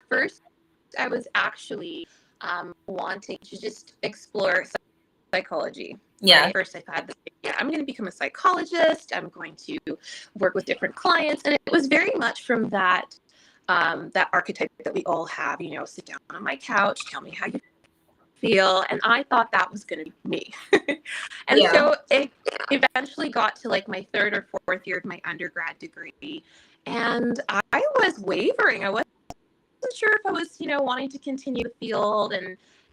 first, I was actually wanting to just explore psychology. Yeah. Right? First, I had this idea, I'm going to become a psychologist. I'm going to work with different clients. And it was very much from that archetype that we all have, sit down on my couch, tell me how you feel. And I thought that was going to be me. And so it eventually got to like my third or fourth year of my undergrad degree. And I was wavering. I wasn't sure if I was, wanting to continue the field,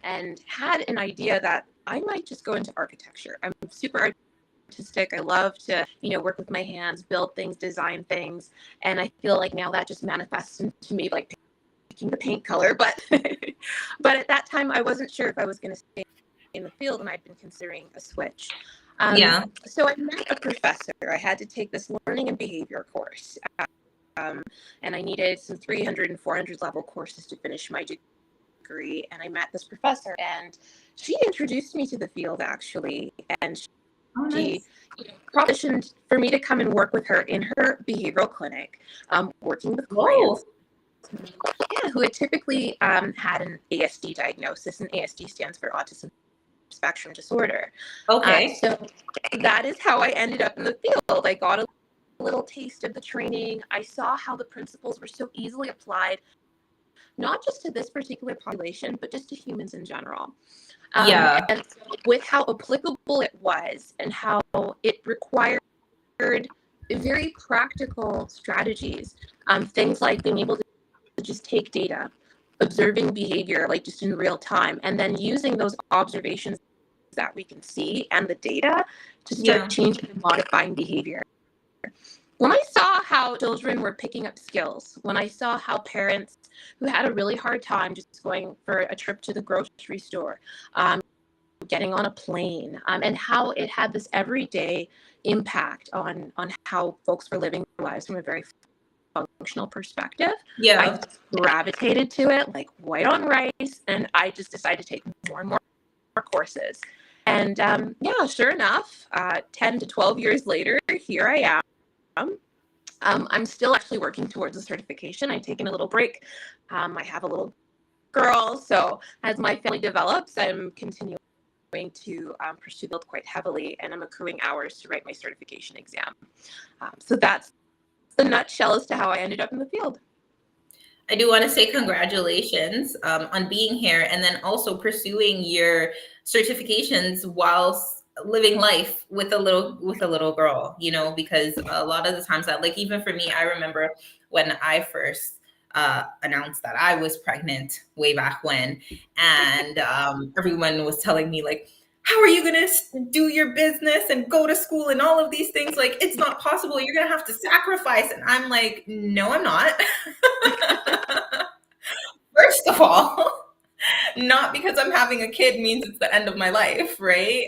and had an idea that I might just go into architecture. I'm super artistic. I love to, work with my hands, build things, design things. And I feel like now that just manifests into me like picking the paint color. But but at that time, I wasn't sure if I was going to stay in the field, and I'd been considering a switch. So I met a professor. I had to take this learning and behavior course. And I needed some 300 and 400 level courses to finish my degree. And I met this professor, and she introduced me to the field, actually. And she propositioned for me to come and work with her in her behavioral clinic, working with clients who had typically had an ASD diagnosis, and ASD stands for autism spectrum disorder. So that is how I ended up in the field. I got a little taste of the training. I saw how the principles were so easily applied, not just to this particular population, but just to humans in general. And with how applicable it was, and how it required very practical strategies, things like being able to just take data, observing behavior, like just in real time, and then using those observations that we can see and the data to start changing and modifying behavior. When I saw how children were picking up skills, when I saw how parents who had a really hard time just going for a trip to the grocery store, getting on a plane, and how it had this everyday impact on how folks were living their lives from a very functional perspective, I gravitated to it like white on rice, and I just decided to take more and more courses. And sure enough, 10 to 12 years later, here I am. I'm still actually working towards a certification. I've taken a little break. I have a little girl, so as my family develops, I'm continuing to pursue build quite heavily, and I'm accruing hours to write my certification exam. So that's the nutshell as to how I ended up in the field. I do want to say congratulations on being here, and then also pursuing your certifications whilst living life with a little girl, because a lot of the times that, like, even for me, I remember when I first announced that I was pregnant way back when, and everyone was telling me like, how are you going to do your business and go to school and all of these things? Like, it's not possible. You're going to have to sacrifice. And I'm like, no, I'm not. First of all, not because I'm having a kid means it's the end of my life, right?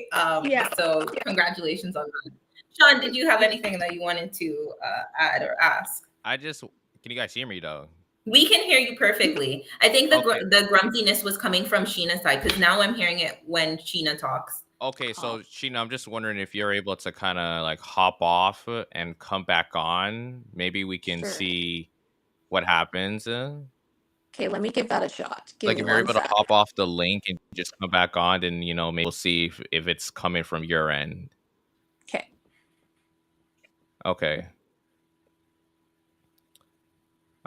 So congratulations on that. Sean, did you have anything that you wanted to add or ask? Can you guys hear me though? We can hear you perfectly. I think the grumpiness was coming from Sheena's side, because now I'm hearing it when Sheena talks. Okay, so Sheena, I'm just wondering if you're able to kind of like hop off and come back on. Maybe we can see what happens. Okay, let me give that a shot. If you're able to hop off the link and just come back on, then maybe we'll see if it's coming from your end. Okay.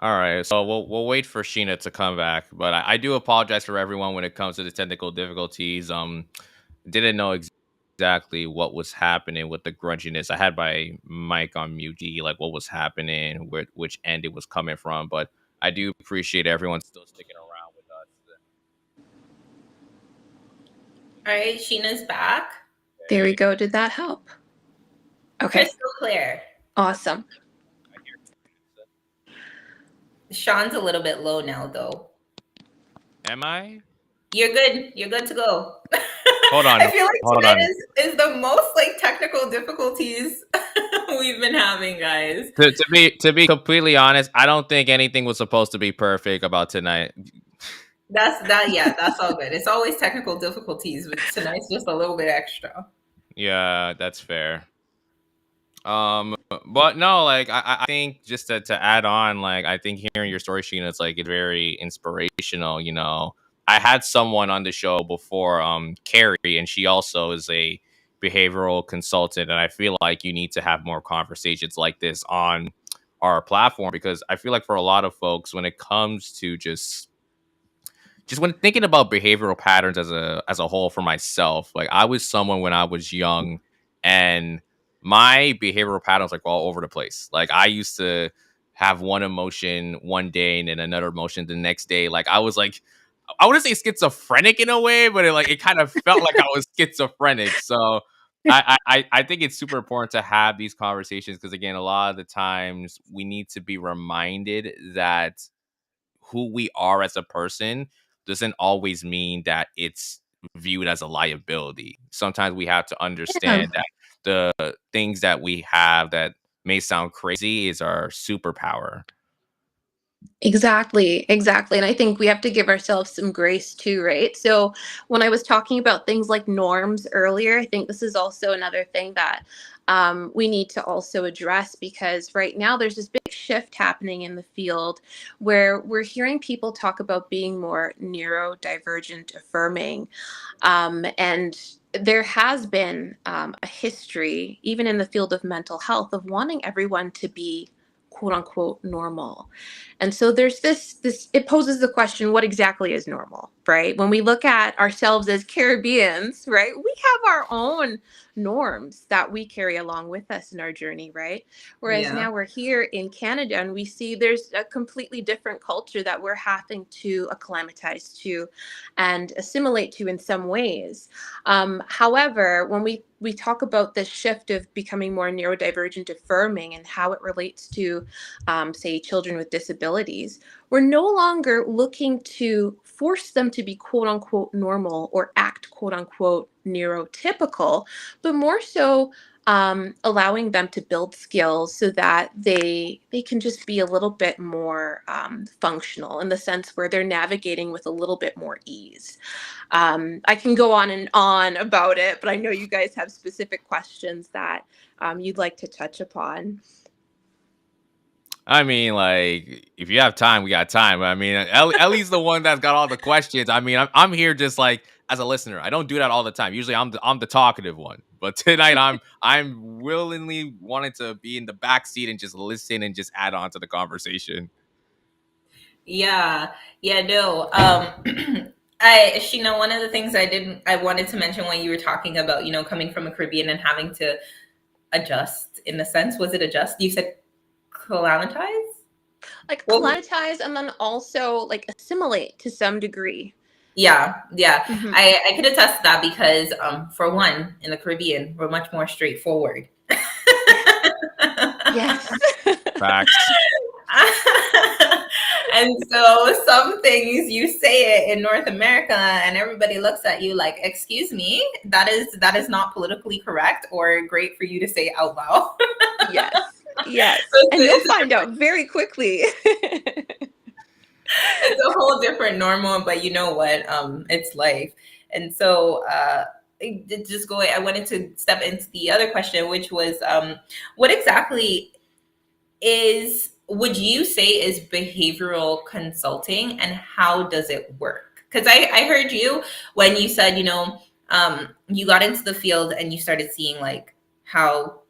All right, so we'll wait for Sheena to come back, but I do apologize for everyone when it comes to the technical difficulties. Didn't know exactly what was happening with the grunchiness. I had my mic on mute, like what was happening, which end it was coming from, but I do appreciate everyone still sticking around with us. All right, Sheena's back. There we go. Did that help? Okay. Crystal clear. Awesome. Sean's a little bit low now, though. Am I? You're good. You're good to go. Hold on. I feel like tonight is the most like technical difficulties we've been having, guys. To be completely honest, I don't think anything was supposed to be perfect about tonight. That's all good. It's always technical difficulties, but tonight's just a little bit extra. Yeah, that's fair. But no, like I think just to add on, like I think hearing your story, Sheena, it's very inspirational. I had someone on the show before, Carrie, and she also is a behavioral consultant, and I feel like you need to have more conversations like this on our platform because I feel like for a lot of folks, when it comes to just when thinking about behavioral patterns as a whole for myself, like I was someone when I was young and my behavioral patterns like all over the place. Like I used to have one emotion one day and then another emotion the next day. Like I was like I wouldn't say schizophrenic in a way, but it kind of felt like I was schizophrenic. So I think it's super important to have these conversations because again, a lot of the times we need to be reminded that who we are as a person doesn't always mean that it's viewed as a liability. Sometimes we have to Yeah. understand that the things that we have that may sound crazy is our superpower. Exactly, exactly. And I think we have to give ourselves some grace too, right? So when I was talking about things like norms earlier, I think this is also another thing that we need to also address because right now there's this big shift happening in the field where we're hearing people talk about being more neurodivergent affirming. And there has been a history, even in the field of mental health, of wanting everyone to be quote unquote normal. And so there's this it poses the question, what exactly is normal, right? When we look at ourselves as Caribbeans, right? We have our own norms that we carry along with us in our journey, right? Whereas Yeah. now we're here in Canada and we see there's a completely different culture that we're having to acclimatize to and assimilate to in some ways. However, when we talk about this shift of becoming more neurodivergent affirming and how it relates to, say, children with disabilities, we're no longer looking to force them to be quote unquote normal or act quote unquote neurotypical, but more so allowing them to build skills so that they can just be a little bit more functional in the sense where they're navigating with a little bit more ease. I can go on and on about it, but I know you guys have specific questions that you'd like to touch upon. I mean, like, if you have time, we got time. I mean, Ellie's the one that's got all the questions. I mean, I'm here just like as a listener. I don't do that all the time. Usually, I'm the talkative one. But tonight, I'm willingly wanting to be in the back seat and just listen and just add on to the conversation. Yeah, yeah, no. Sheena, one of the things I wanted to mention when you were talking about, coming from a Caribbean and having to adjust in a sense. Was it adjust? You said calamitize? Like What was, colonize and then also like assimilate to some degree. yeah, yeah. Hmm. I could attest to that because, for one, in the Caribbean, we're much more straightforward. Yes. Facts. And so some things you say it in North America and everybody looks at you like, excuse me, that is not politically correct or great for you to say out loud. Yes. Yes. So And you'll find out very quickly. it's a whole different normal, but you know what? It's life. And so just going, I wanted to step into the other question, which was what exactly would you say is behavioral consulting and how does it work? Because I heard you when you said, you got into the field and you started seeing like how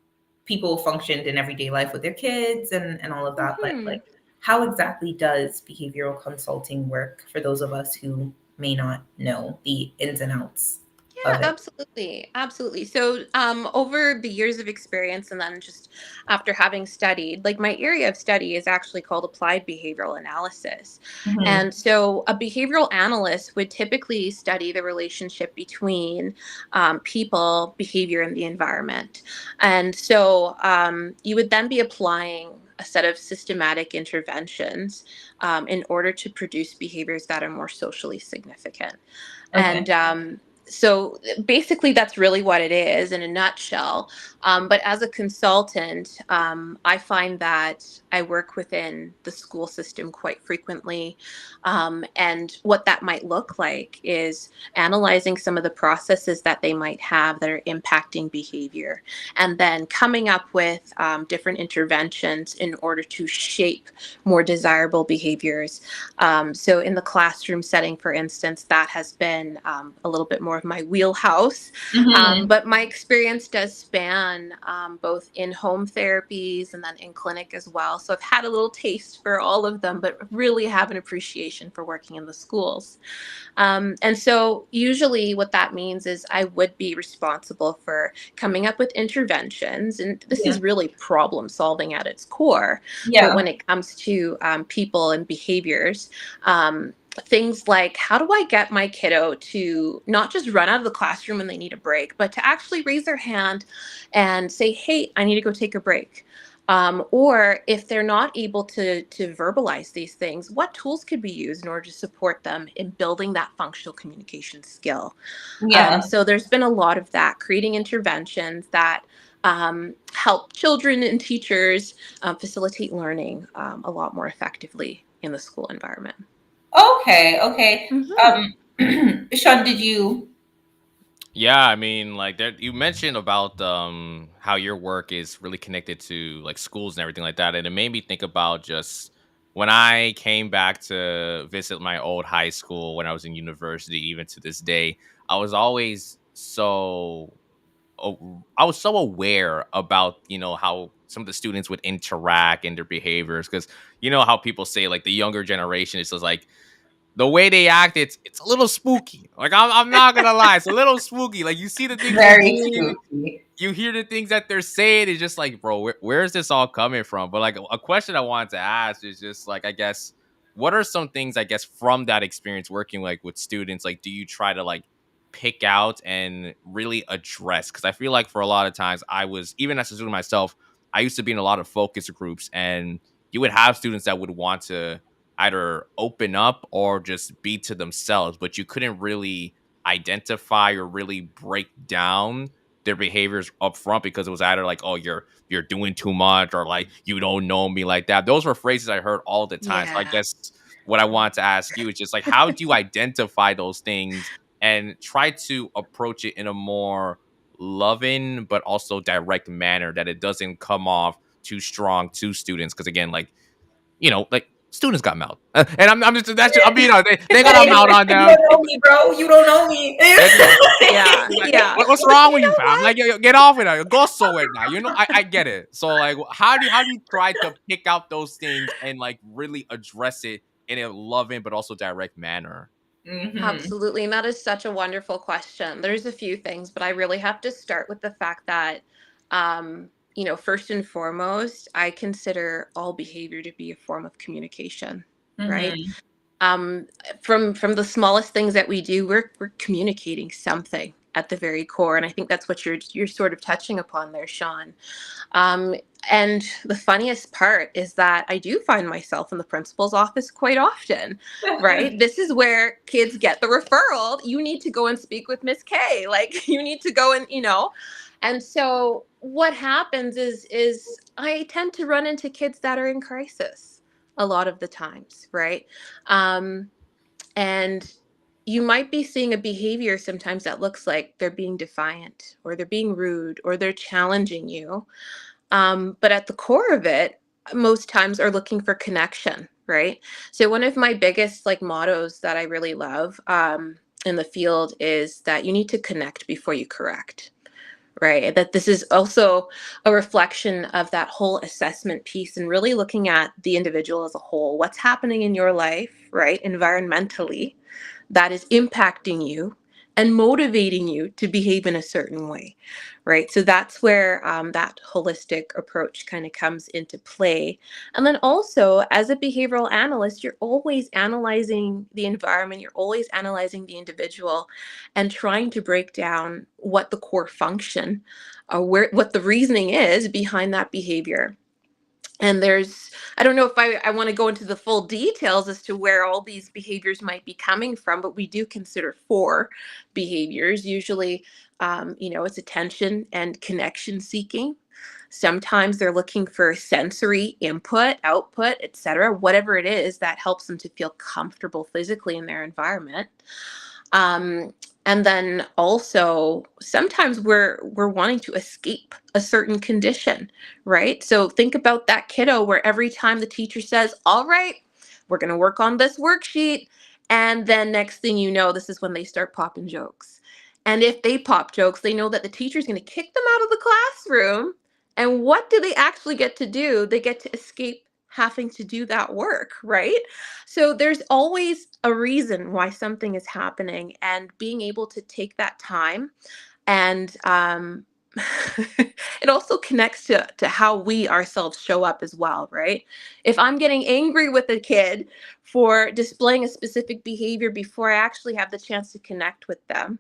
people functioned in everyday life with their kids and all of that. But Mhm. like, how exactly does behavioral consulting work for those of us who may not know the ins and outs Yeah, of it? absolutely. Absolutely. So, over the years of experience, and then just after having studied, like my area of study is actually called applied behavioral analysis. Mhm. And so, a behavioral analyst would typically study the relationship between people, behavior, and the environment. And so, you would then be applying a set of systematic interventions in order to produce behaviors that are more socially significant. And Okay. So basically, that's really what it is in a nutshell. But as a consultant, I find that I work within the school system quite frequently. And what that might look like is analyzing some of the processes that they might have that are impacting behavior, and then coming up with different interventions in order to shape more desirable behaviors. So in the classroom setting, for instance, that has been a little bit more of my wheelhouse. Hmm. But my experience does span both in-home therapies and then in clinic as well. So I've had a little taste for all of them, but really have an appreciation for working in the schools. And so usually what that means is I would be responsible for coming up with interventions. And this Yeah. is really problem solving at its core. But Yeah. when it comes to people and behaviors, things like how do I get my kiddo to not just run out of the classroom when they need a break, but to actually raise their hand and say, hey, I need to go take a break. Or if they're not able to verbalize these things, what tools could be used in order to support them in building that functional communication skill? Yeah. So there's been a lot of that, creating interventions that help children and teachers facilitate learning a lot more effectively in the school environment. Okay. Okay. Hmm. Sean, did you? Yeah, I mean, like there you mentioned about how your work is really connected to like schools and everything like that, and it made me think about just when I came back to visit my old high school when I was in university, even to this day, I was always so I was so aware about how some of the students would interact and their behaviors because you know how people say like the younger generation is just like the way they act, it's a little spooky. Like I'm not gonna lie, it's a little spooky. Like you see the things they're Very doing, spooky. you hear the things that they're saying. It's just like, bro, where is this all coming from? But like a question I wanted to ask is just like, I guess, what are some things I guess from that experience working like with students? Like, do you try to like pick out and really address? Because I feel like for a lot of times, I was even as a student myself, I used to be in a lot of focus groups, and you would have students that would want to either open up or just be to themselves, but you couldn't really identify or really break down their behaviors up front because it was either like, oh, you're doing too much, or like you don't know me like that. Those were phrases I heard all the time. So I Yeah. guess what I wanted to ask you is just like, how do you identify those things and try to approach it in a more loving but also direct manner that it doesn't come off too strong to students? Because again, like like students got mouth, and I'm just that's just, I mean, they got a Hey, mouth on you them. don't know me, bro. You don't know me. They're just Yeah. like, Yeah. what's But wrong you with you, know fam? what? Like, get off it now. Go somewhere now. I get it. So, like, how do you try to pick out those things and like really address it in a loving but also direct manner? Hmm. Absolutely. And that is such a wonderful question. There's a few things, but I really have to start with the fact that, first and foremost, I consider all behavior to be a form of communication, right? Hmm. um, from the smallest things that we do, we're communicating something at the very core, and I think that's what you're sort of touching upon there, Sean. Um, and the funniest part is that I do find myself in the principal's office quite often, right? This is where kids get the referral. You need to go and speak with Miss K. Like you need to go and. And so what happens is I tend to run into kids that are in crisis a lot of the times, right? Um, and you might be seeing a behavior sometimes that looks like they're being defiant or they're being rude or they're challenging you. But at the core of it, most times are looking for connection, right? So one of my biggest like mottos that I really love in the field is that you need to connect before you correct, right? That this is also a reflection of that whole assessment piece and really looking at the individual as a whole. What's happening in your life, right? Environmentally, that is impacting you and motivating you to behave in a certain way, right? So that's where that holistic approach kind of comes into play. And then also, as a behavioral analyst, you're always analyzing the environment, you're always analyzing the individual and trying to break down what the core function or what the reasoning is behind that behavior. And I don't know if I want to go into the full details as to where all these behaviors might be coming from, but we do consider four behaviors. Usually, it's attention and connection seeking. Sometimes they're looking for sensory input, output, etc., whatever it is that helps them to feel comfortable physically in their environment. Um, and then also sometimes we're wanting to escape a certain condition, right? So think about that kiddo where every time the teacher says, "All right, we're going to work on this worksheet," and then next thing you know, this is when they start popping jokes. And if they pop jokes, they know that the teacher's going to kick them out of the classroom. And what do they actually get to do? They get to escape having to do that work, right? So there's always a reason why something is happening, and being able to take that time and it also connects to how we ourselves show up as well, right? If I'm getting angry with a kid for displaying a specific behavior before I actually have the chance to connect with them,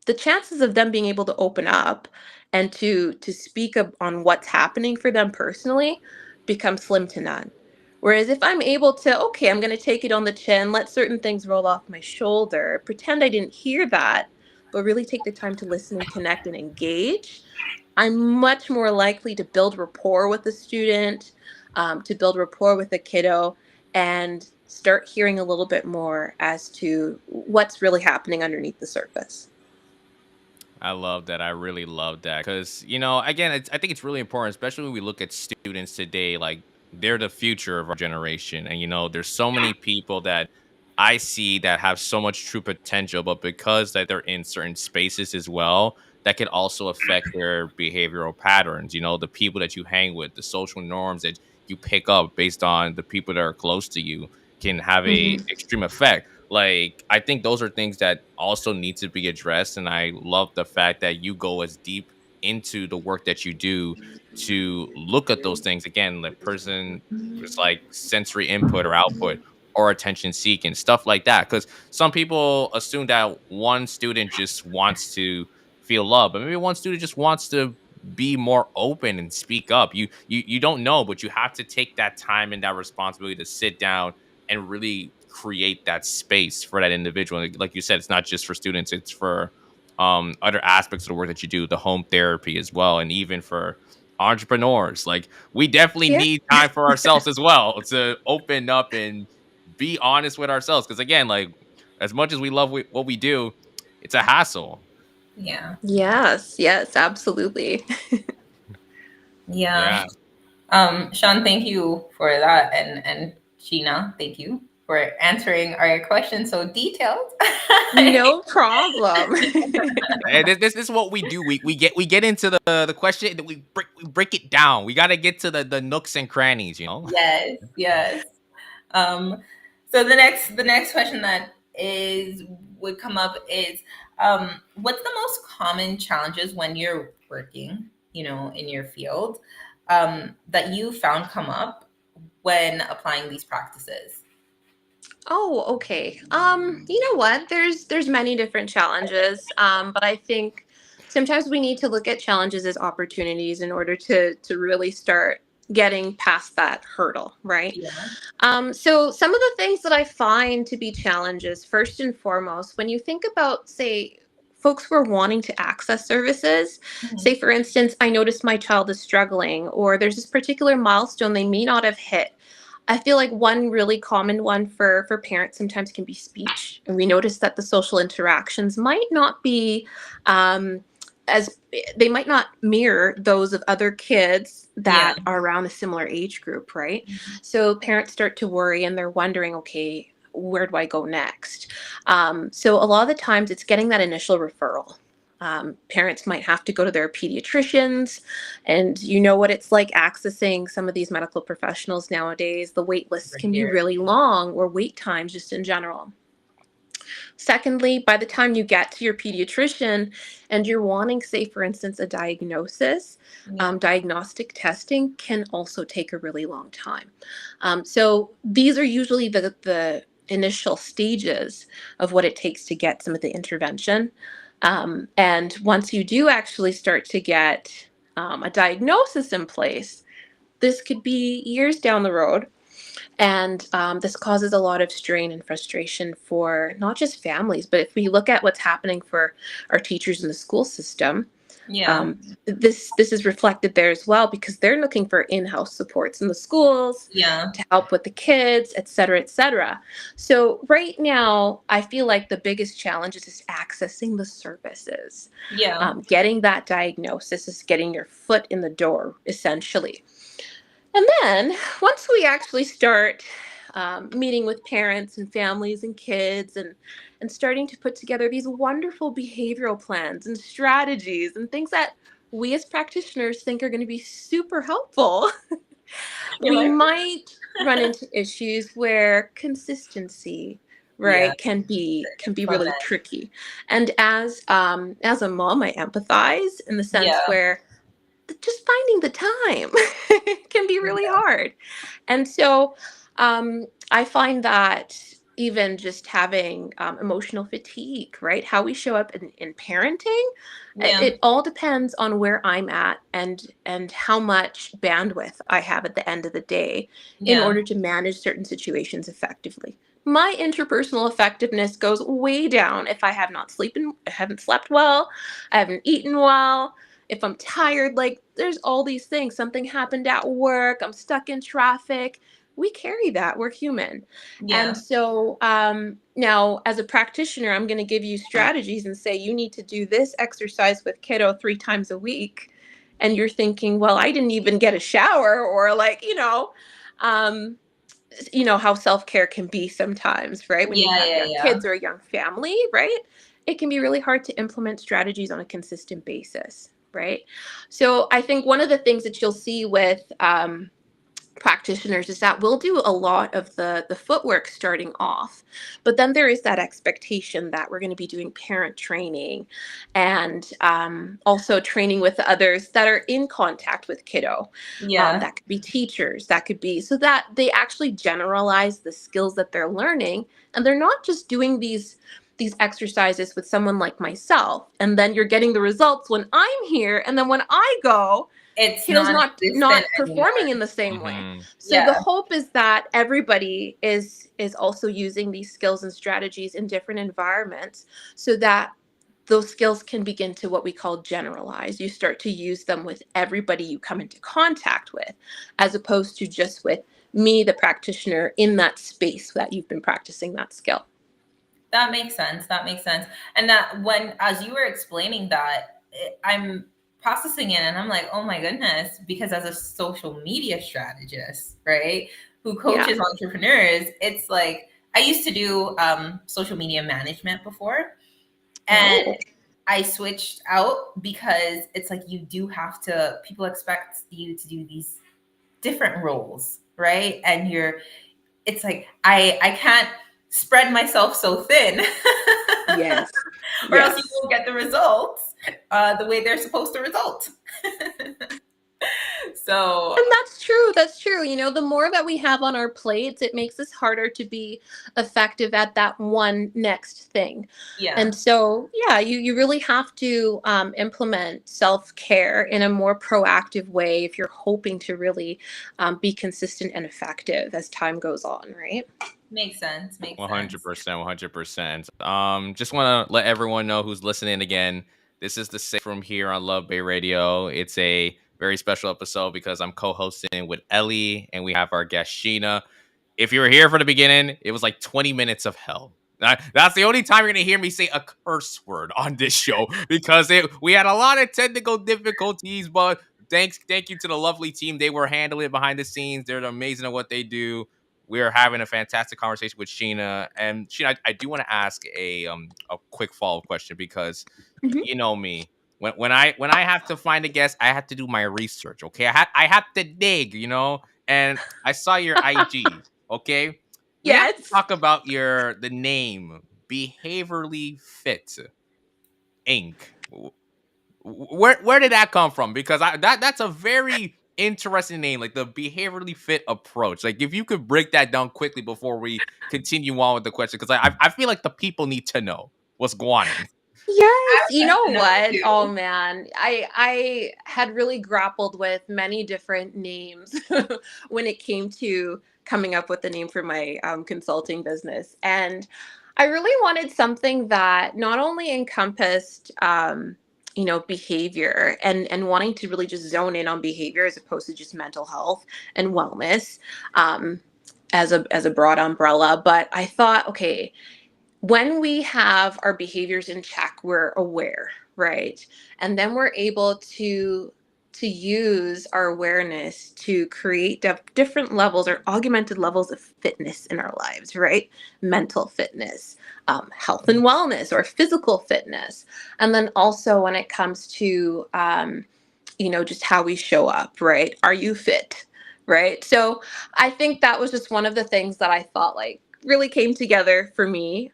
the chances of them being able to open up and to speak on what's happening for them personally become slim to none. Whereas if I'm able to, okay, I'm going to take it on the chin, let certain things roll off my shoulder, pretend I didn't hear that, but really take the time to listen and connect and engage, I'm much more likely to build rapport with the student, to build rapport with the kiddo, and start hearing a little bit more as to what's really happening underneath the surface. I love that. I really love that because, again, I think it's really important, especially when we look at students today. Like, they're the future of our generation. And, there's so many people that I see that have so much true potential, but because that they're in certain spaces as well, that could also affect their behavioral patterns. The people that you hang with, the social norms that you pick up based on the people that are close to you can have a Hmm. extreme effect. Like, I think those are things that also need to be addressed, and I love the fact that you go as deep into the work that you do to look at those things again, like person was like sensory input or output or attention seeking, stuff like that. Because some people assume that one student just wants to feel love, but maybe one student just wants to be more open and speak up. You don't know, but you have to take that time and that responsibility to sit down and really create that space for that individual. Like you said, it's not just for students, it's for other aspects of the work that you do, the home therapy as well, and even for entrepreneurs. Like, we definitely Yeah. need time for ourselves as well to open up and be honest with ourselves. Because again, like, as much as we love what we do, it's a hassle. Yeah. Yes, yes, absolutely. Yeah. Yeah. Sean, thank you for that. And Sheena, thank you for answering our questions so detailed. No problem. And this is what we do. We get into the question that we break it down. We got to get to the nooks and crannies. Yes, yes. Um, so the next question that is would come up is, what's the most common challenges when you're working, in your field, that you found come up when applying these practices? Oh, okay. You know what? There's many different challenges. But I think sometimes we need to look at challenges as opportunities in order to really start getting past that hurdle, right? Yeah. So some of the things that I find to be challenges, first and foremost, when you think about, say, folks who are wanting to access services, Mhm. say, for instance, I noticed my child is struggling, or there's this particular milestone they may not have hit. I feel like one really common one for parents sometimes can be speech, and we notice that the social interactions might not be um, as they might not mirror those of other kids Yeah. that are around a similar age group, right? So parents start to worry, and they're wondering, okay, where do I go next? So a lot of the times, it's getting that initial referral. Parents might have to go to their pediatricians, and you know what it's like accessing some of these medical professionals nowadays. The wait lists Over can be here. really long, or wait times just in general. Secondly, by the time you get to your pediatrician and you're wanting, say, for instance, a diagnosis, Yeah. diagnostic testing can also take a really long time. So these are usually the initial stages of what it takes to get some of the intervention. And once you do actually start to get a diagnosis in place, this could be years down the road. And this causes a lot of strain and frustration for not just families, but if we look at what's happening for our teachers in the school system, Yeah. this is reflected there as well, because they're looking for in-house supports in the schools Yeah. to help with the kids, et cetera, et cetera. So right now, I feel like the biggest challenge is just accessing the services. Yeah. Getting that diagnosis is getting your foot in the door, essentially. And then once we actually start meeting with parents and families and kids, and starting to put together these wonderful behavioral plans and strategies and things that we as practitioners think are going to be super helpful, You're we like, might run into issues where consistency, yeah, right, can be front really end. tricky. And as a mom, I empathize in the sense Yeah. where just finding the time can be really hard. And so I find that even just having emotional fatigue, right? How we show up in parenting, it, Yeah. it all depends on where I'm at, and how much bandwidth I have at the end of the day in Yeah. order to manage certain situations effectively. My interpersonal effectiveness goes way down if I have not sleeping, I haven't slept well, I haven't eaten well, if I'm tired. Like, there's all these things. Something happened at work, I'm stuck in traffic. We carry that. We're human. And Yeah. so now, as a practitioner, I'm going to give you strategies and say, you need to do this exercise with kiddo 3 times a week. And you're thinking, well, I didn't even get a shower, or like, how self-care can be sometimes, right? When you Yeah. have Yeah. young Yeah. kids or a young family, right? It can be really hard to implement strategies on a consistent basis, right? So I think one of the things that you'll see with practitioners is that we'll do a lot of the footwork starting off, but then there is that expectation that we're going to be doing parent training, and also training with others that are in contact with kiddo. Yeah. That could be teachers, that could be, so that they actually generalize the skills that they're learning, and they're not just doing these exercises with someone like myself, and then you're getting the results when I'm here, and then when I go, It's kiddo's not non-existent performing anymore. in the same way. Hmm. So the Yeah. hope is that everybody is also using these skills and strategies in different environments, so that those skills can begin to, what we call, generalize. You start to use them with everybody you come into contact with, as opposed to just with me, the practitioner, in that space that you've been practicing that skill. That makes sense. That makes sense. And that when, as you were explaining that, I'm processing it and I'm like, oh my goodness, because as a social media strategist, right, who Yeah. coaches entrepreneurs, it's like I used to do social media management before, and Oh. I switched out because it's like you do have to, people expect you to do these different roles, right? And it's like I can't spread myself so thin Yes. or else you Yes. won't get the results the way they're supposed to result. So And that's true. That's true. The more that we have on our plates, it makes us harder to be effective at that one next thing. yeah, And so, yeah, you really have to implement self care in a more proactive way if you're hoping to really be consistent and effective as time goes on, right? makes sense, makes sense. 100%, 100%. Just want to let everyone know who's listening again. This is the six from here on Love Bay Radio. It's a very special episode because I'm co-hosting with Ellie and we have our guest Sheena. If you were here for the beginning, it was like 20 minutes of hell. That's the only time you're gonna hear me say a curse word on this show because we had a lot of technical difficulties. But thank you to the lovely team. They were handling it behind the scenes. They're amazing at what they do. We are having a fantastic conversation with Sheena. And Sheena, I do want to ask a quick follow-up question because Mhm. you know me. When I have to find a guest, I have to do my research. Okay, I have to dig, and I saw your IG. Okay, we have to Yes. talk about the name Behaviorally Fit Inc. Where did that come from? Because that's a very interesting name, like the behaviorally fit approach. Like if you could break that down quickly before we continue on with the question, because I feel like the people need to know what's going on. Yes, You know what? too. Oh man, I had really grappled with many different names when it came to coming up with the name for my consulting business, and I really wanted something that not only encompassed behavior and wanting to really just zone in on behavior as opposed to just mental health and wellness um, as a broad umbrella, but I thought, okay, when we have our behaviors in check, we're aware, right? And then we're able to use our awareness to create different levels or augmented levels of fitness in our lives, right? Mental fitness, health and wellness, or physical fitness. And then also when it comes to just how we show up, right? Are you fit? Right. So I think that was just one of the things that I thought like really came together for me,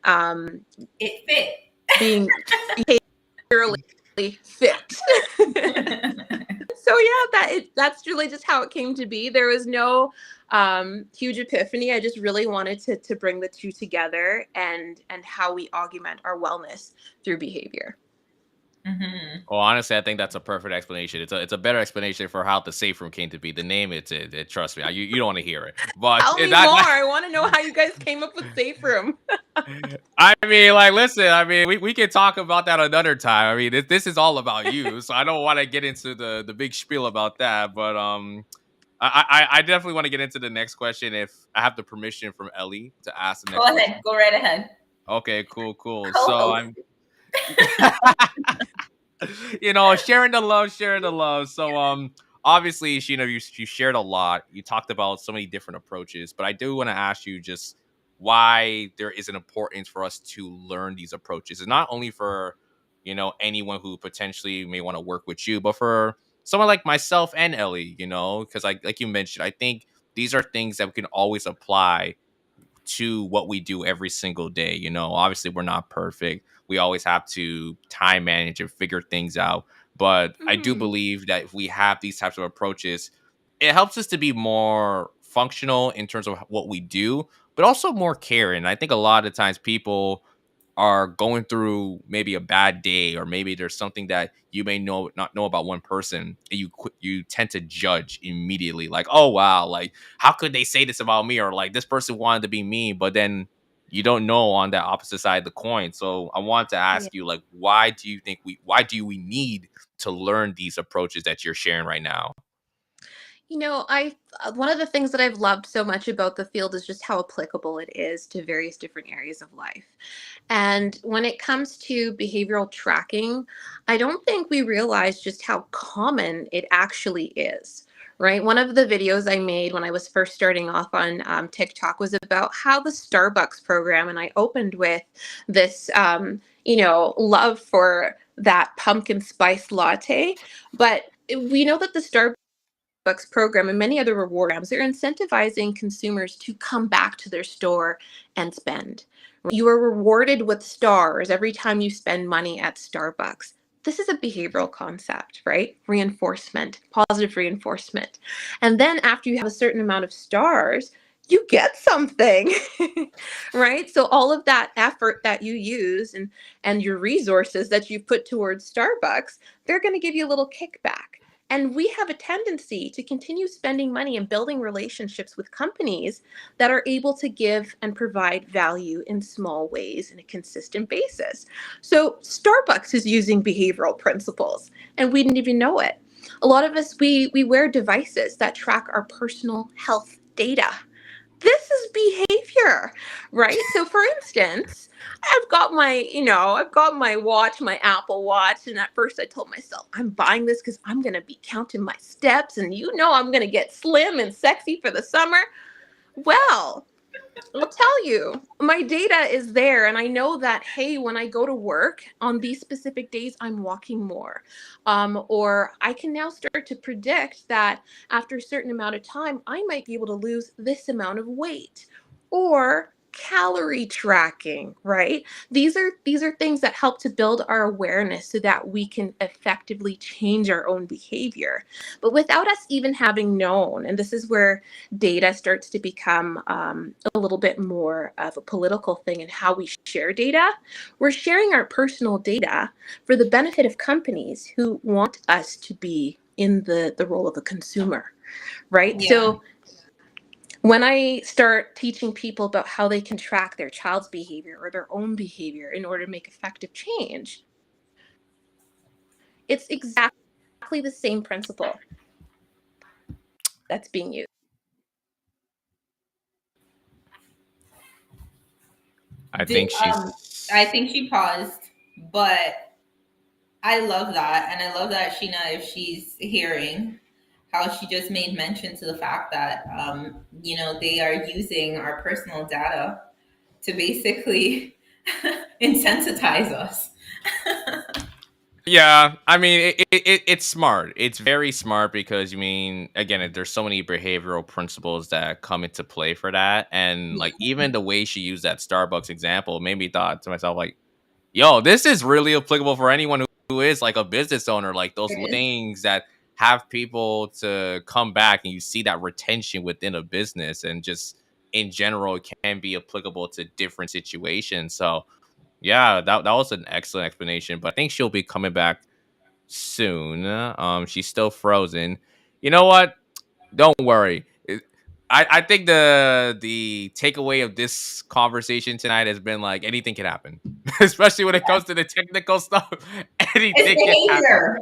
It fit. being behaviorally fit. So yeah, that's really just how it came to be. There was no huge epiphany. I just really wanted to bring the two together and how we augment our wellness through behavior. Well, honestly, I think that's a perfect explanation. It's a better explanation for how the safe room came to be. The name, it trust me, you don't want to hear it. But Tell me more. I want to know how you guys came up with safe room. I mean, like, listen, I mean, we can talk about that another time. I mean, this is all about you, so I don't want to get into the big spiel about that. But I definitely want to get into the next question if I have the permission from Ellie to ask the Go next ahead. question. Go right ahead. Okay, cool. So Co-host. I'm sharing the love, sharing the love. So, obviously, you shared a lot. You talked about so many different approaches, but I do want to ask you just why there is an importance for us to learn these approaches, and not only for anyone who potentially may want to work with you, but for someone like myself and Ellie. Because like you mentioned, I think these are things that we can always apply to what we do every single day. Obviously we're not perfect. We always have to time manage and figure things out. But I do Mm. believe that if we have these types of approaches, it helps us to be more functional in terms of what we do, but also more caring. I think a lot of times people are going through maybe a bad day, or maybe there's something that you may not know about one person, and you tend to judge immediately, like, oh wow, like how could they say this about me, or like this person wanted to be me, but then you don't know on that opposite side of the coin. So I want to Yeah. ask you, like, why do we need to learn these approaches that you're sharing right now? I one of the things that I've loved so much about the field is just how applicable it is to various different areas of life. And when it comes to behavioral tracking, I don't think we realize just how common it actually is. Right. One of the videos I made when I was first starting off on TikTok was about how the Starbucks program, and I opened with this, love for that pumpkin spice latte. But we know that the Starbucks program and many other reward programs, they're incentivizing consumers to come back to their store and spend. You are rewarded with stars every time you spend money at Starbucks. This is a behavioral concept, right? Reinforcement, positive reinforcement. And then after you have a certain amount of stars, you get something, right? So all of that effort that you use and your resources that you put towards Starbucks, they're going to give you a little kickback. And we have a tendency to continue spending money and building relationships with companies that are able to give and provide value in small ways in a consistent basis. So Starbucks is using behavioral principles, and we didn't even know it. A lot of us, we wear devices that track our personal health data. This is behavior, right? So for instance, I've got my watch, my Apple Watch, and at first I told myself, I'm buying this because I'm gonna be counting my steps, and I'm gonna get slim and sexy for the summer. Well, I'll tell you, my data is there, and I know that, hey, when I go to work on these specific days, I'm walking more. Or I can now start to predict that after a certain amount of time, I might be able to lose this amount of weight. Or calorie tracking, right? These are things that help to build our awareness so that we can effectively change our own behavior. But without us even having known, and this is where data starts to become a little bit more of a political thing in how we share data. We're sharing our personal data for the benefit of companies who want us to be in the role of a consumer, right? Yeah. So when I start teaching people about how they can track their child's behavior or their own behavior in order to make effective change, it's exactly the same principle that's being used. I Did, think I she's think she paused, but I love that. And I love that Sheena, if she's hearing, how she just made mention to the fact that, they are using our personal data to basically insensitize us. Yeah, I mean, it's smart. It's very smart because you mean again, there's so many behavioral principles that come into play for that, and like even the way she used that Starbucks example made me thought to myself like, yo, this is really applicable for anyone who is like a business owner. Like those It is. things that have people to come back, and you see that retention within a business, and just in general, it can be applicable to different situations. So yeah, that was an excellent explanation. But I think she'll be coming back soon. She's still frozen. You know what? Don't worry. I think the takeaway of this conversation tonight has been like anything can happen, especially when it comes to the technical stuff. It's Anything can happen. behavior,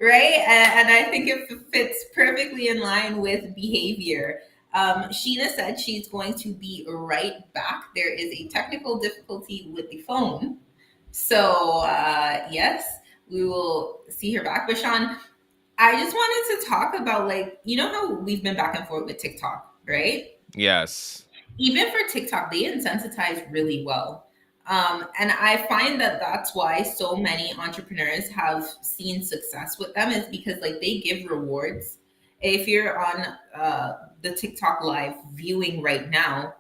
right? And I think it fits perfectly in line with behavior. Sheena said she's going to be right back. There is a technical difficulty with the phone. So, yes, we will see her back. But Sean, I just wanted to talk about, like, how we've been back and forth with TikTok, right? Yes. Even for TikTok, they incentivize really well. And I find that that's why so many entrepreneurs have seen success with them, is because like they give rewards. If you're on the TikTok live viewing right now,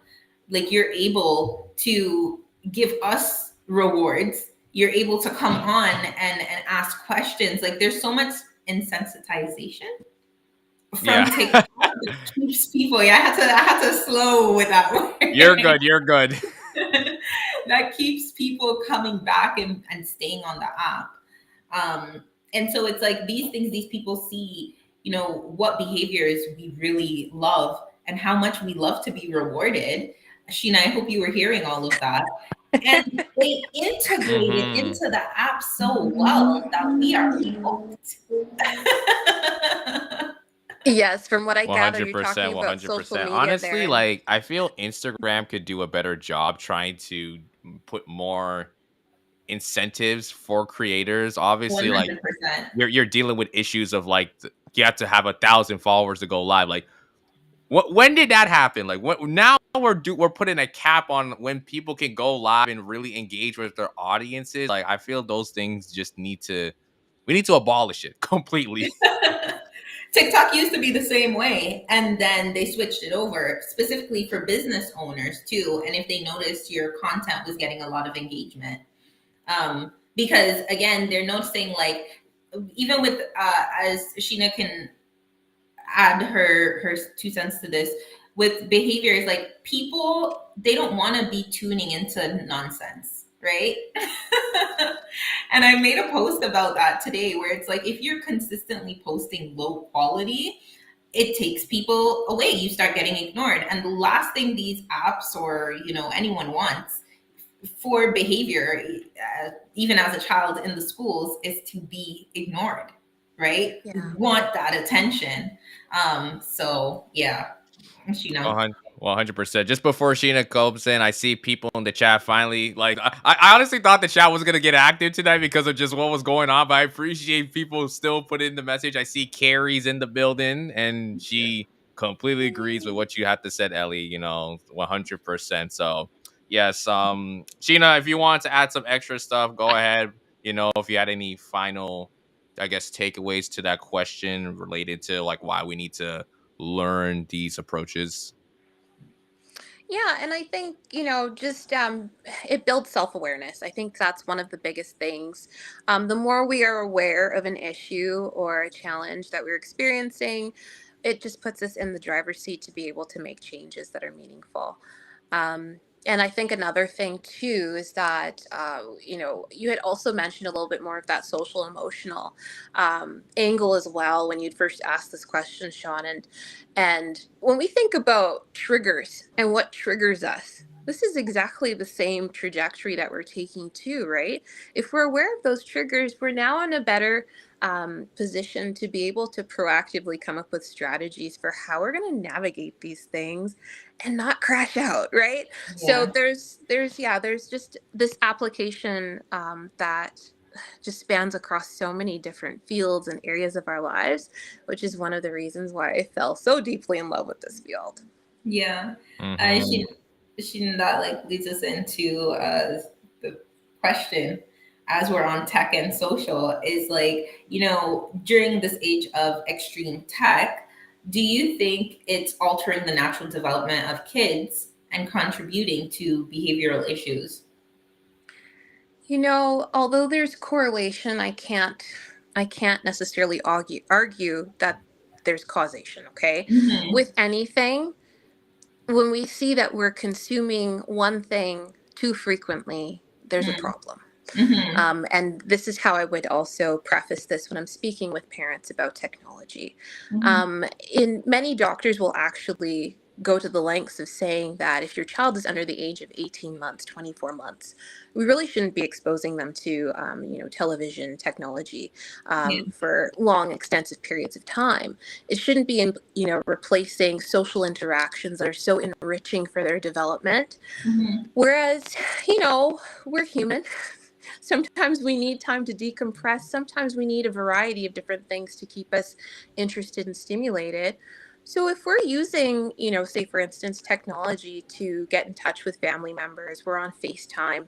like you're able to give us rewards. You're able to come on and ask questions. Like there's so much insensitization from Yeah. TikTok that keeps people. Yeah, I had to slow with that word. You're good. You're good. That keeps people coming back and staying on the app. And so it's like these things, these people see, what behaviors we really love and how much we love to be rewarded. Sheena, I hope you were hearing all of that. And they integrate it Hmm. into the app so well that we are hooked. Yes, from what I gather, you're talking 100%. about social 100%. media there. Honestly, And like I feel Instagram could do a better job trying to put more incentives for creators. Obviously, like 100%. you're dealing with issues of like you have to have 1,000 followers to go live. Like when did that happen? Like what now we're putting a cap on when people can go live and really engage with their audiences. Like I feel those things just we need to abolish it completely. TikTok used to be the same way, and then they switched it over specifically for business owners too. And if they noticed your content was getting a lot of engagement, because again, they're noticing like even with as Sheena can add her 2 cents to this, with behaviors, like people, they don't want to be tuning into nonsense, right? And I made a post about that today where it's like if you're consistently posting low quality, it takes people away. You start getting ignored. And the last thing these apps or anyone wants for behavior, even as a child in the schools, is to be ignored, right? We yeah. want that attention. So yeah, Well, Sheena. 100%. Just before Sheena comes in, I see people in the chat finally. Like, I honestly thought the chat was gonna get active tonight because of just what was going on. But I appreciate people still put in the message. I see Carrie's in the building, and she completely agrees with what you have to say, Ellie. 100%. So, yes, Sheena, if you want to add some extra stuff, go ahead. If you had any final, I guess, takeaways to that question related to like why we need to learn these approaches. Yeah, and I think, just it builds self-awareness. I think that's one of the biggest things. The more we are aware of an issue or a challenge that we're experiencing, it just puts us in the driver's seat to be able to make changes that are meaningful. And I think another thing too is that, you had also mentioned a little bit more of that social emotional angle as well when you'd first asked this question, Sean. And when we think about triggers and what triggers us, this is exactly the same trajectory that we're taking too, right? If we're aware of those triggers, we're now in a better position to be able to proactively come up with strategies for how we're going to navigate these things and not crash out, right? So Yeah. there's just this application that just spans across so many different fields and areas of our lives, which is one of the reasons why I fell so deeply in love with this field. Yeah. Hmm. She that like leads us into the question, as we're on tech and social, is like, during this age of extreme tech, do you think it's altering the natural development of kids and contributing to behavioral issues? Although there's correlation, I can't necessarily argue that there's causation, okay? Hmm. With anything, when we see that we're consuming one thing too frequently, there's a problem. Hmm. And this is how I would also preface this when I'm speaking with parents about technology. Hmm. In many doctors will actually go to the lengths of saying that if your child is under the age of 18 months, 24 months, we really shouldn't be exposing them to, television technology Yeah. for long, extensive periods of time. It shouldn't be, replacing social interactions that are so enriching for their development. Hmm. Whereas, we're human. Sometimes we need time to decompress. Sometimes we need a variety of different things to keep us interested and stimulated. So if we're using, say for instance, technology to get in touch with family members, we're on FaceTime,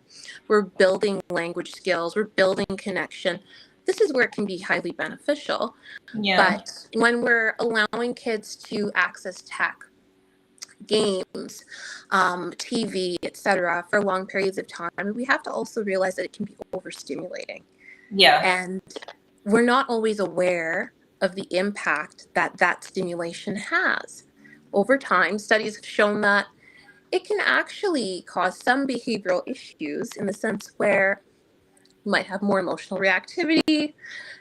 we're building language skills, we're building connection. This is where it can be highly beneficial. Yeah. But when we're allowing kids to access tech, games, TV, etc., for long periods of time, we have to also realize that it can be overstimulating. Yeah. And we're not always aware of the impact that that stimulation has. Over time, studies have shown that it can actually cause some behavioral issues in the sense where you might have more emotional reactivity.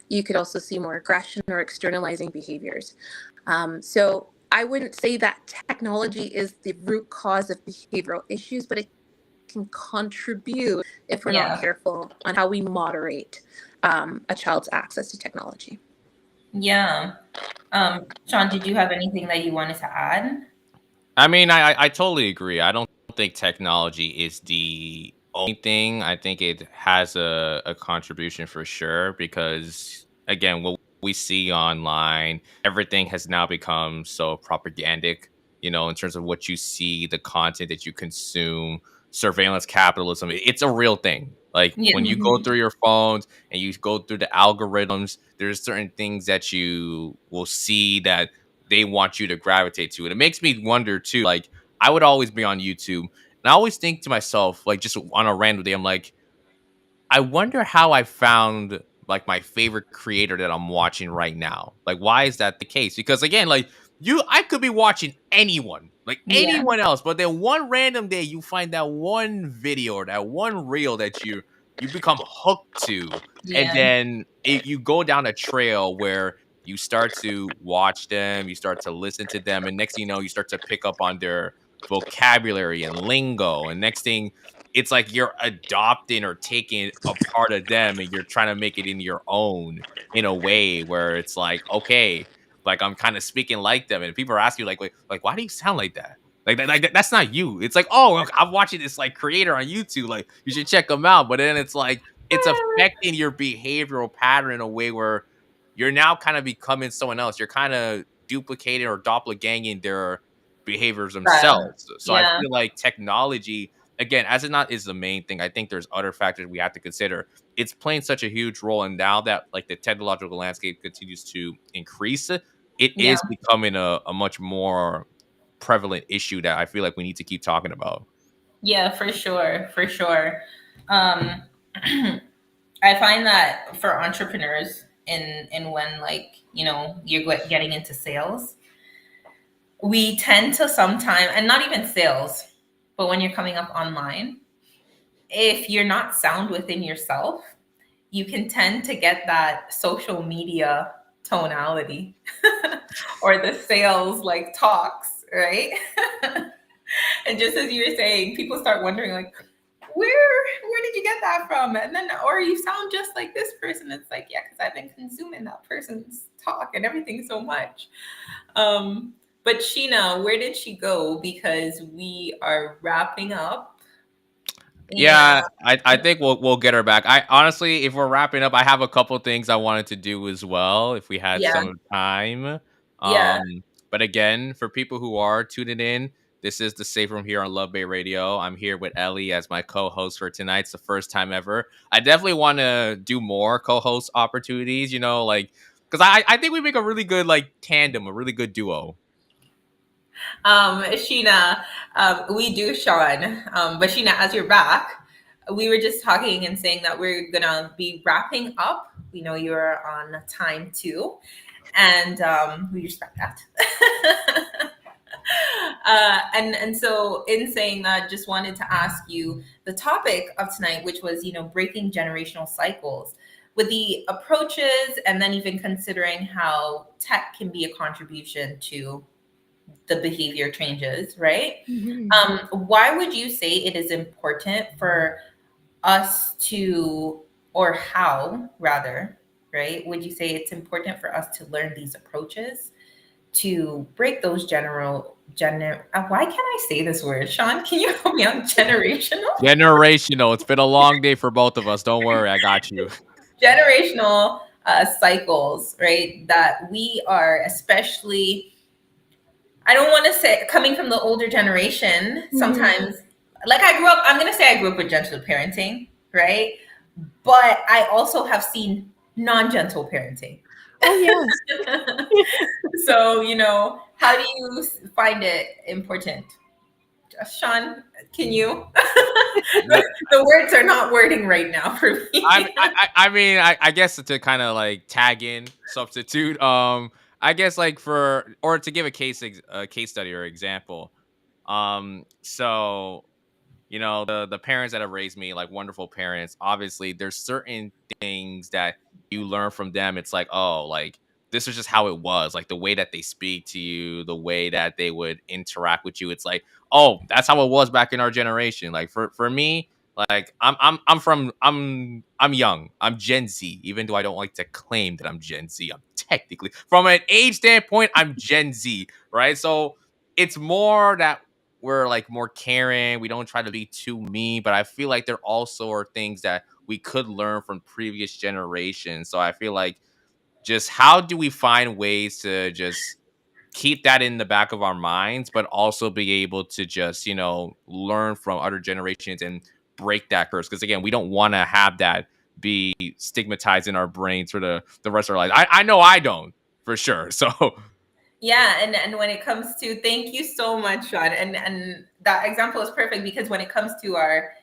You could also see more aggression or externalizing behaviors. So I wouldn't say that technology is the root cause of behavioral issues, but it can contribute if we're not Yeah. careful on how we moderate a child's access to technology. Yeah. Sean, did you have anything that you wanted to add? I mean, I totally agree. I don't think technology is the only thing. I think it has a contribution for sure because, again, what we see online, everything has now become so propagandic, in terms of what you see, the content that you consume, surveillance capitalism. It's a real thing. Like Yeah. when you go Mm-hmm. through your phones and you go through the algorithms, there's certain things that you will see that they want you to gravitate to. And it makes me wonder too, like I would always be on YouTube and I always think to myself, like just on a random day, I'm like, I wonder how I found like my favorite creator that I'm watching right now. Like, why is that the case? Because again, like I could be watching anyone, like Yeah. anyone else, but then one random day you find that one video or that one reel that you become hooked to, and Yeah. then you go down a trail where you start to watch them, you start to listen to them, and next thing you know, you start to pick up on their vocabulary and lingo, and next thing it's like you're adopting or taking a part of them and you're trying to make it in your own in a way where it's like, okay, like I'm kind of speaking like them. And people are asking you like, why do you sound like that? That's not you. It's like, oh, look, I'm watching this like creator on YouTube. Like you should check them out. But then it's like it's affecting your behavioral pattern in a way where you're now kind of becoming someone else. You're kind of duplicating or doppelganging their behaviors Style. themselves. So I Yeah. feel like technology again, as it not is the main thing, I think there's other factors we have to consider. It's playing such a huge role, and now that like the technological landscape continues to increase, it Yeah. is becoming a much more. prevalent issue that I feel like we need to keep talking about. Yeah, for sure, for sure. Um, I find that for entrepreneurs, in when, like, you're getting into sales, we tend to sometimes, and not even sales, but when you're coming up online, if you're not sound within yourself, you can tend to get that social media tonality or the sales like talks, right? And just as you were saying, people start wondering, like, where did you get that from? And then, or you sound just like this person. It's like, yeah, because I've been consuming that person's talk and everything so much. But Sheena, where did she go? Because we are wrapping up. Yeah, I think we'll get her back. I honestly, if we're wrapping up, I have a couple things I wanted to do as well if we had Yeah, some time. yeah. But again, for people who are tuning in, this is the Safe Room here on Love Bay Radio. I'm here with Ellie as my co-host for tonight. It's the first time ever. I definitely want to do more co-host opportunities, like because I think we make a really good like tandem, a really good duo. Sheena, we do, Sean. But Sheena, as you're back, we were just talking and saying that we're gonna be wrapping up. We know you're on time too, and we respect that. And so in saying that, just wanted to ask you the topic of tonight, which was, breaking generational cycles with the approaches, and then even considering how tech can be a contribution to the behavior changes, right? Why would you say it is important for us to, or how rather, right? Would you say it's important for us to learn these approaches to break those why can't I say this word? Sean, can you help me out? Generational? Generational. It's been a long day for both of us. Don't worry, I got you. Generational cycles, right? That we are, especially, I don't want to say coming from the older generation, sometimes, like I'm going to say I grew up with gentle parenting, right? But I also have seen non-gentle parenting. Oh, yes. So, how do you find it important? Sean, can you? The words are not wording right now for me. I mean, I guess to kind of like tag in, substitute. I guess like or to give a case study or example. So the parents that have raised me, like wonderful parents, obviously there's certain things that you learn from them. It's like, oh, like this is just how it was, like the way that they speak to you, the way that they would interact with you. It's like, oh, that's how it was back in our generation. Like for me, like I'm young, I'm Gen Z, even though I don't like to claim that I'm Gen Z. I'm technically, from an age standpoint, I'm Gen Z, right? So it's more that we're like more caring. We don't try to be too mean, but I feel like there also are things that we could learn from previous generations. So I feel like just how do we find ways to just keep that in the back of our minds, but also be able to just, learn from other generations and break that curse. Because again, we don't want to have that be stigmatized in our brains for the rest of our lives. I know I don't, for sure. So Yeah, and when it comes to, thank you so much, Sean. And that example is perfect, because when it comes to our,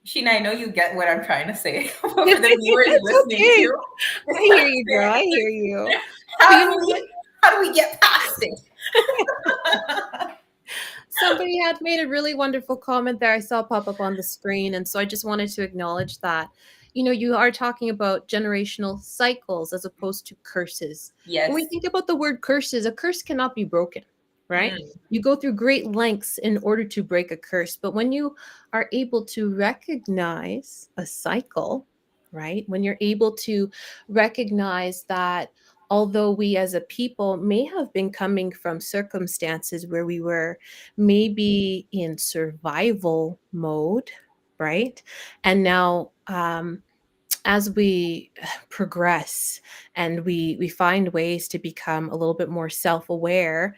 Sheena, I know you get what I'm trying to say, but for the viewers listening Okay. to, I hear you, girl. I hear you. how do we get past it? Somebody had made a really wonderful comment there I saw pop up on the screen. And so I just wanted to acknowledge that. You are talking about generational cycles as opposed to curses. When we Yes. think about the word curses, a curse cannot be broken, right? Mm. You go through great lengths in order to break a curse. But when you are able to recognize a cycle, right? When you're able to recognize that although we as a people may have been coming from circumstances where we were maybe in survival mode, right? And now, as we progress and we find ways to become a little bit more self-aware,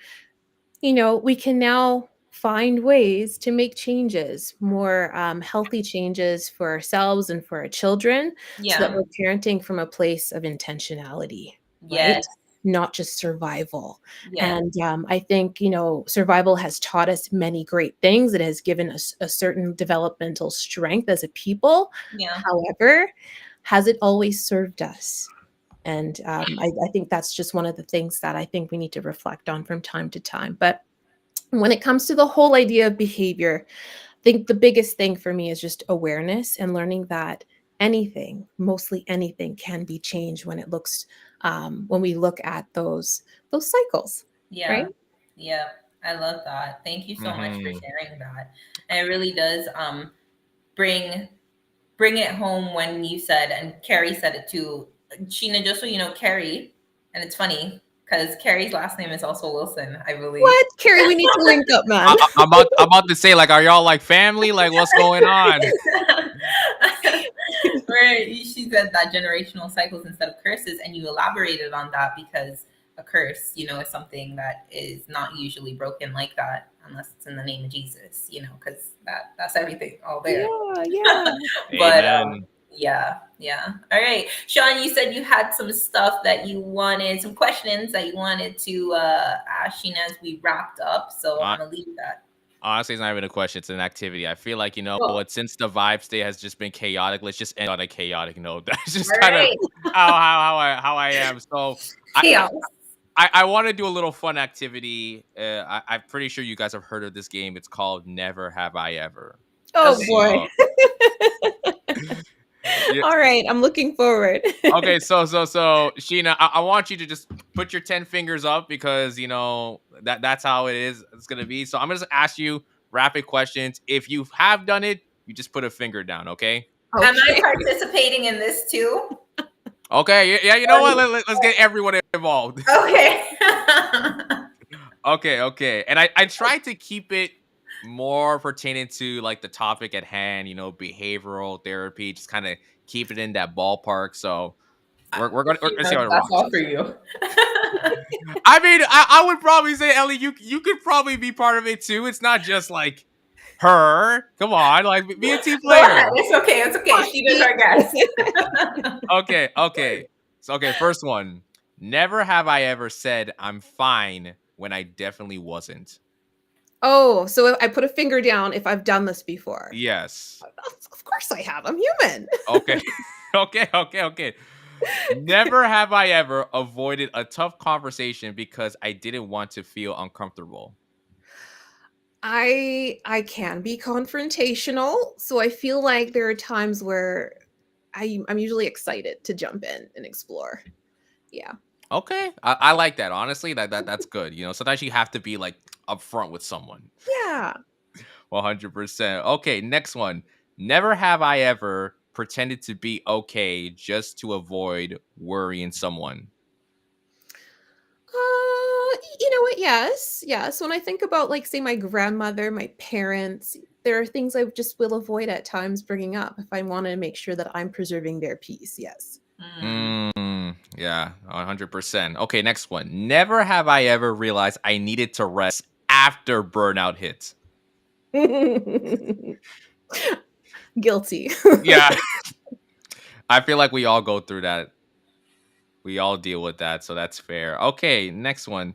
we can now find ways to make changes, more healthy changes for ourselves and for our children, so that Yeah. we're parenting from a place of intentionality, Yes. right? not just survival. Yeah. And I think, survival has taught us many great things. It has given us a certain developmental strength as a people. Yeah. However, has it always served us? And I think that's just one of the things that I think we need to reflect on from time to time. But when it comes to the whole idea of behavior, I think the biggest thing for me is just awareness and learning that anything, mostly anything, can be changed when we look at those cycles, right? Yeah. Yeah. I love that. Thank you so much for Hmm. sharing that. And it really does bring bring it home when you said, and Carrie said it too. Sheena, just so you know, Carrie, and it's funny because Carrie's last name is also Wilson, I believe. What, Carrie? We need to link up, man. I'm about to say, like, are y'all like family? Like, what's going on? Right. She said that generational cycles instead of curses, and you elaborated on that because a curse, is something that is not usually broken like that unless it's in the name of Jesus, because that's everything all there. Yeah, yeah. But Amen. yeah, yeah. All right. Sean, you said you had some stuff that you wanted, some questions that you wanted to ask Sheena as we wrapped up. So I'm Uh, gonna leave that. Honestly, it's not even a question; it's an activity. I feel like Cool. what, since the vibe state has just been chaotic, let's just end on a chaotic note. That's just All kind of right. how I am. So I Chaos. I want to do a little fun activity. I'm pretty sure you guys have heard of this game. It's called Never Have I Ever. Oh Okay. boy. So yeah. All right, I'm looking forward. Okay, so Sheena, I want you to just put your 10 fingers up because that's how it is. It's gonna be. So I'm gonna just ask you rapid questions. If you have done it, you just put a finger down. Okay. Am I Okay. participating in this too? Okay. Yeah. You know what? Let's get everyone involved. Okay. Okay. And I tried to keep it more pertaining to like the topic at hand. Behavioral therapy. Just kind of keep it in that ballpark. So we're gonna see how it That's rocks. all for you. I mean, I would probably say, Ellie, you could probably be part of it too. It's not just like her. Come on, like be a team Go ahead. player. It's okay. It's okay. She is our guest. Okay. So first one. Never have I ever said I'm fine when I definitely wasn't. Oh, so if I put a finger down if I've done this before. Yes. Of course I have. I'm human. Okay. Okay. Never have I ever avoided a tough conversation because I didn't want to feel uncomfortable. I can be confrontational, so I feel like there are times where I'm usually excited to jump in and explore. Yeah. Okay, I like that. Honestly, that's good. Sometimes you have to be like upfront with someone. Yeah. 100%. Okay, next one. Never have I ever pretended to be okay just to avoid worrying someone. You know what? Yes. Yes. When I think about, like, say, my grandmother, my parents, there are things I just will avoid at times bringing up if I want to make sure that I'm preserving their peace. Yes. Yeah, 100%. Okay, next one. Never have I ever realized I needed to rest after burnout hits. Guilty. Yeah, I feel like we all go through that. We all deal with that, so that's fair. Okay, next one.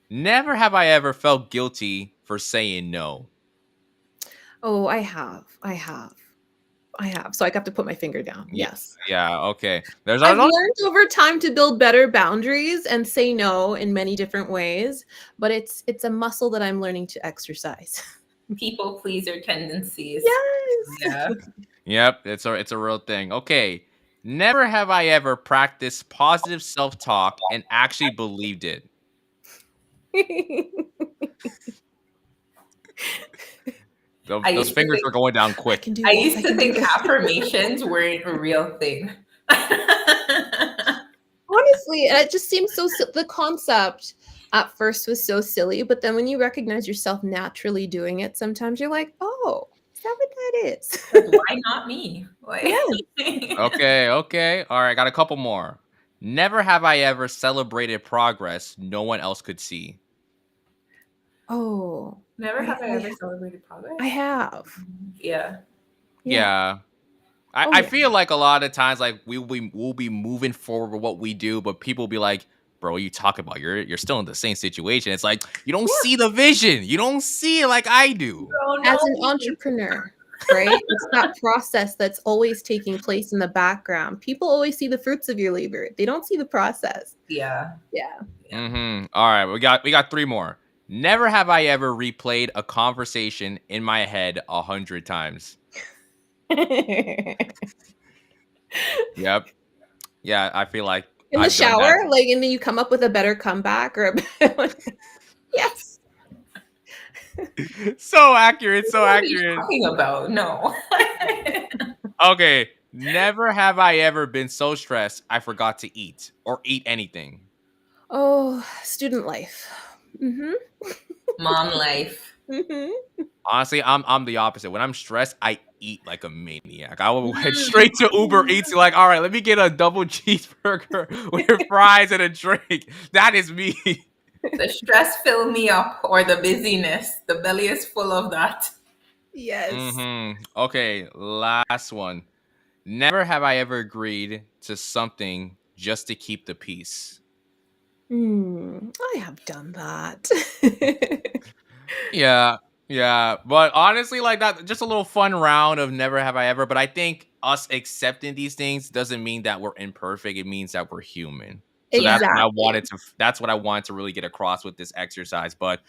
Never have I ever felt guilty for saying no. Oh, I have. I have. I have. So I have to put my finger down. Yeah, Yes. yeah, okay. There's I've another. learned over time to build better boundaries and say no in many different ways, but it's a muscle that I'm learning to exercise. People pleaser tendencies. Yes. Yeah. Yep, it's a real thing. Okay. Never have I ever practiced positive self-talk and actually believed it. I Those used to fingers think are going down I quick. can do I this. I used to can do think this. affirmations weren't a real thing. Honestly, and it just seems the concept at first was so silly, but then when you recognize yourself naturally doing it, sometimes you're like, "Oh, is that what that is?" Like, why not me? Like, Yes. Okay. All right, got a couple more. Never have I ever celebrated progress no one else could see. Oh, never I have I I ever celebrated progress. I have. Yeah. Yeah. Yeah. I, Oh, I yeah. feel like a lot of times like we'll be moving forward with what we do, but people will be like, bro, you talk about you're still in the same situation. It's like you don't Yeah. see the vision. You don't see it like I do. Oh, As an no. entrepreneur, right? It's that process that's always taking place in the background. People always see the fruits of your labor. They don't see the process. Yeah. Yeah. All right, we got 3 more. Never have I ever replayed a conversation in my head 100 times. Yep. Yeah, I feel like In the I've done that. shower, like, and then you come up with a better comeback or a better one. Yes. So accurate, so What are you accurate. talking about? No. Okay, never have I ever been so stressed I forgot to eat or eat anything. Oh, student life. Mm-hmm. Mom life. Mm-hmm. Honestly, I'm the opposite. When I'm stressed, I eat like a maniac. I will head straight to Uber Eats. Like, all right, let me get a double cheeseburger with fries and a drink. That is me. The stress fill me up, or the busyness. The belly is full of that. Yes. Okay, last one. Never have I ever agreed to something just to keep the peace. I have done that. Yeah, yeah. But honestly, like that, just a little fun round of never have I ever. But I think us accepting these things doesn't mean that we're imperfect. It means that we're human. So Yeah. Exactly. that's what I wanted to really get across with this exercise. But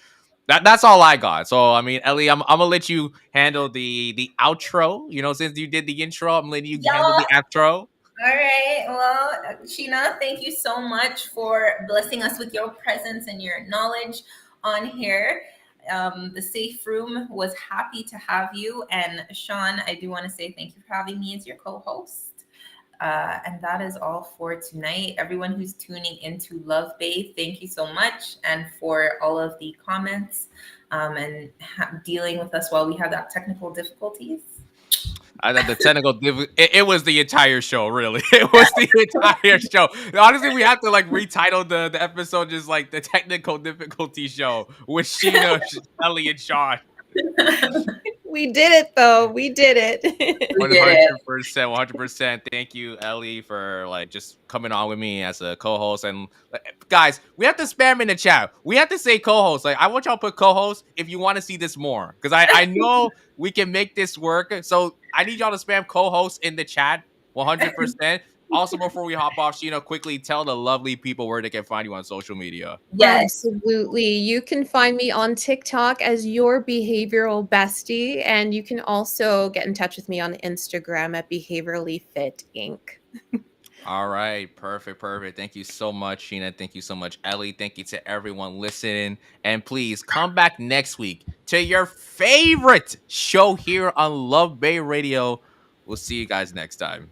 that's all I got. So I mean, Ellie, I'm gonna let you handle the outro. You know, since you did the intro, I'm letting you handle the outro. All right. Well, Sheena, thank you so much for blessing us with your presence and your knowledge on here. The Safe Room was happy to have you. And Sean, I do want to say thank you for having me as your co-host. And that is all for tonight. Everyone who's tuning into Love Bay, thank you so much. And for all of the comments and dealing with us while we had that technical difficulties. I thought the technical it was the entire show, really. It was the entire show. Honestly, we have to like retitle the episode just like the technical difficulty show with Sheena, Ellie, and Sean. We did it, though. We did it. We did it. 100%, 100%. Thank you, Ellie, for like just coming on with me as a co-host. And guys, we have to spam in the chat. We have to say co-host. Like, I want y'all to put co-host if you want to see this more, because I know we can make this work. So I need y'all to spam co-host in the chat 100%. Also, before we hop off, Sheena, quickly tell the lovely people where they can find you on social media. Yes. Absolutely. You can find me on TikTok as your behavioral bestie, and you can also get in touch with me on Instagram at Behaviorally Fit Inc. All right, perfect. Thank you so much, Sheena. Thank you so much, Ellie. Thank you to everyone listening. And please come back next week to your favorite show here on Love Bay Radio. We'll see you guys next time.